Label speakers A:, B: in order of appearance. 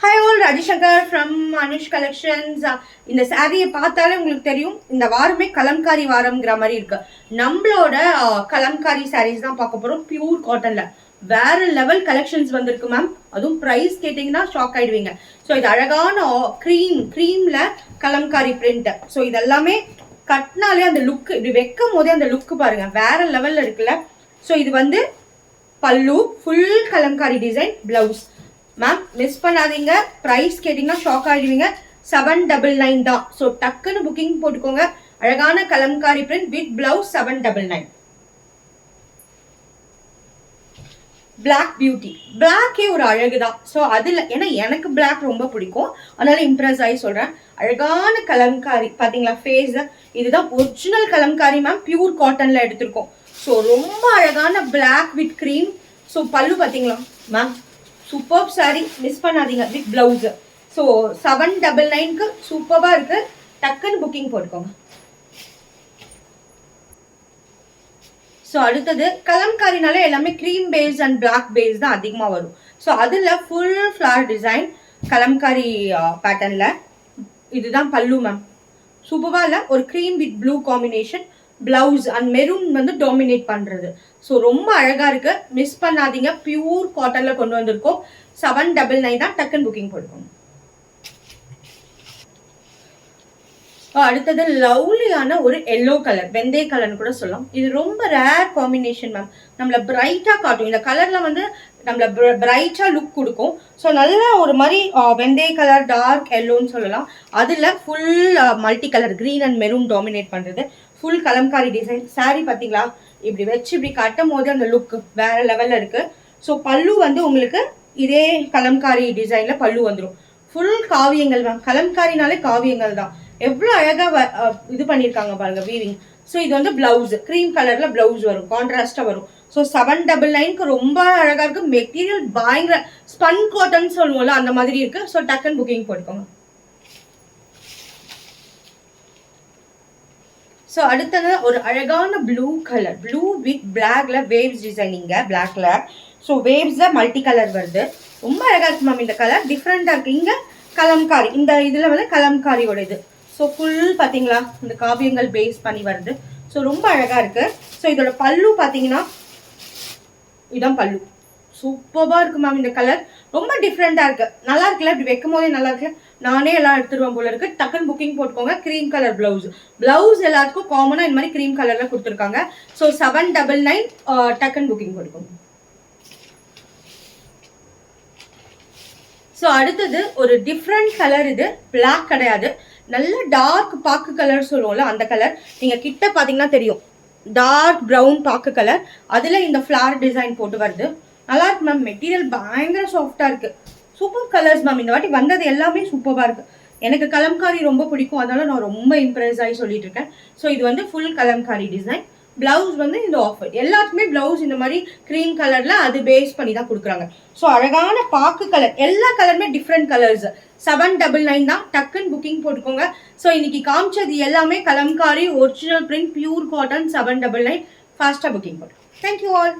A: Hi all, Rajishankar from Anush Collections. இந்த சாரியை பார்த்தாலே உங்களுக்கு தெரியும் இந்த வாரமே கலம்காரி வாரம்ங்கிற மாதிரி இருக்கு. நம்மளோட கலம்காரி சாரீஸ் தான் பார்க்க போறோம். பியூர் காட்டன்ல வேற லெவல் கலெக்ஷன்ஸ் வந்திருக்கு மேம். அதுவும் பிரைஸ் கேட்டீங்கன்னா ஷாக் ஆயிடுவீங்க. ஸோ இது அழகான க்ரீம்ல கலம்காரி பிரிண்ட். ஸோ இதெல்லாமே கட்டினாலே அந்த லுக் இப்படி வைக்கும் போதே அந்த லுக் பாருங்க வேற லெவல்ல இருக்குல்ல. ஸோ இது வந்து பல்லு, full Kalamkari design, blouse. Ma'am miss பண்ணாதீங்க. ப்ரைஸ் கேட்டிங்கன்னா ஷாக் ஆகிடுவீங்க. 799 தான். ஸோ டக்குன்னு புக்கிங் போட்டுக்கோங்க. அழகான Kalamkari print with blouse 799. Black beauty. பிளாக்கே ஒரு அழகு தான். ஸோ அதில் ஏன்னா எனக்கு பிளாக் ரொம்ப பிடிக்கும், அதனால இம்ப்ரெஸ் ஆகி சொல்கிறேன். அழகான கலம்காரி பார்த்தீங்களா ஃபேஸ். இதுதான் ஒரிஜினல் கலம்காரி மேம். பியூர் காட்டனில் எடுத்திருக்கோம். ஸோ ரொம்ப அழகான பிளாக் வித் க்ரீம். ஸோ பல்லு பார்த்தீங்களா மேம், சூப்பர் சாரி, மிஸ் பண்ணாதீங்க வித் பிளவுஸ். ஸோ 799க்கு சூப்பராக இருக்கு. டக்குன்னு புக்கிங் போட்டுக்கோங்க. ஸோ அடுத்தது கலம்காரினால எல்லாமே cream base and black base தான் அதிகமாக வரும். ஸோ அதில் ஃபுல் ஃப்ளவர் டிசைன் கலம்காரி பேட்டர்னில். இதுதான் பல்லு மேம். சூப்பராக இல்லை, ஒரு cream with blue combination. Blouse and maroon வந்து டாமினேட் பண்றது. ஸோ ரொம்ப அழகா இருக்கு, மிஸ் பண்ணாதீங்க. பியூர் காட்டன்ல கொண்டு வந்திருக்கோம். 799 தான். டக்குன்னு புக்கிங் போட்டுக்கோங்க. அடுத்தது லவ்லியான ஒரு எல்லோ கலர், வெந்தய கலர்னு கூட சொல்லலாம். இது ரொம்ப ரேர் காம்பினேஷன் மேம். நம்மள பிரைட்டா காட்டும். இந்த கலர்ல வந்து நம்மள பிரைட்டா லுக் கொடுக்கும். ஸோ நல்லா ஒரு மாதிரி வெந்தய கலர், டார்க் எல்லோன்னு சொல்லலாம். அதுல full multi colour green and maroon dominate பண்றது. Full Kalamkari design. சாரி பார்த்தீங்களா, இப்படி வச்சு இப்படி கட்டும் போது அந்த லுக் வேற லெவல்ல இருக்கு. ஸோ பல்லு வந்து உங்களுக்கு இதே கலம்காரி டிசைன்ல பல்லு வந்துடும். ஃபுல் காவியங்கள் மேம். கலம்காரினாலே காவியங்கள் தான். எவ்வளோ அழகா இது பண்ணியிருக்காங்க பாருங்க வீவிங். ஸோ இது வந்து பிளவுஸ் கிரீம் கலர்ல பிளவுஸ் வரும், கான்ட்ராஸ்டா வரும். ஸோ 799க்கு ரொம்ப அழகா இருக்கு. மெட்டீரியல் பயங்கர ஸ்பன் காட்டன் சொல்லுவோம்ல அந்த மாதிரி இருக்கு. ஸோ டக்குன்னு புக்கிங் போட்டுக்கோங்க. ஸோ அடுத்தது ஒரு அழகான ப்ளூ கலர், ப்ளூ வித் பிளாக்ல வேவ்ஸ் டிசைனிங்க பிளாக்ல. ஸோ வேவ்ஸ்ல மல்டி கலர் வருது. ரொம்ப அழகா இருக்கு மேம். இந்த கலர் டிஃப்ரெண்டா இருக்கு. இங்க கலம்காரி, இந்த இதுல வந்து கலம்காரியோட இது. ஸோ ஃபுல் பார்த்தீங்களா இந்த காவியங்கள் பேஸ் பண்ணி வருது. ஸோ ரொம்ப அழகா இருக்கு. ஸோ இதோட பல்லு பார்த்தீங்கன்னா இதான் பல்லு. சூப்பராக இருக்கு மேம். இந்த கலர் ரொம்ப டிஃப்ரெண்டா இருக்கு. நல்லா இருக்குல்ல, இப்படி வைக்கும் போதே நல்லா இருக்கு. நானே எல்லாம் எடுத்துருவேன் போல இருக்கு. டக்குன்னு புக்கிங் போட்டுக்கோங்க. Cream colour blouse. பிளவுஸ் எல்லாத்துக்கும் காமனா இந்த மாதிரி கிரீம் கலர்ல கொடுத்துருக்காங்க. ஸோ 799 டக்குன்னு புக்கிங் போட்டுக்கோங்க. ஸோ அடுத்தது ஒரு டிஃப்ரெண்ட் கலர். இது பிளாக் கிடையாது, நல்ல டார்க் பாக்கு கலர் சொல்லுவோம்ல அந்த கலர். நீங்க கிட்ட பாத்தீங்கன்னா தெரியும், டார்க் ப்ரௌன் பாக்கு கலர். அதுல இந்த ஃபிளவர் டிசைன் போட்டு வருது. நல்லா இருக்கு மேம். மெட்டீரியல் பயங்கர சாஃப்டா இருக்கு. Super colours ma'am. இந்த வாட்டி வந்தது எல்லாமே சூப்பரா இருக்கு. எனக்கு கலம்காரி ரொம்ப பிடிக்கும், அதனால நான் ரொம்ப இம்ப்ரெஸ் ஆகி சொல்லிட்டு இருக்கேன். ஸோ இது வந்து ஃபுல் கலம்காரி டிசைன். பிளவுஸ் வந்து இந்த ஆஃபர் எல்லாத்துக்குமே பிளவுஸ் இந்த மாதிரி கிரீம் கலர்ல அது பேஸ் பண்ணி தான் கொடுக்குறாங்க. ஸோ அழகான பாக்கு கலர், எல்லா கலருமே டிஃப்ரெண்ட் கலர்ஸ். 799 தான். டக்குன்னு புக்கிங் போட்டுக்கோங்க. ஸோ இன்னைக்கு காமிச்சது எல்லாமே Kalamkari original print pure cotton 799. ஃபாஸ்டா புக்கிங் போட்டு. Thank you all.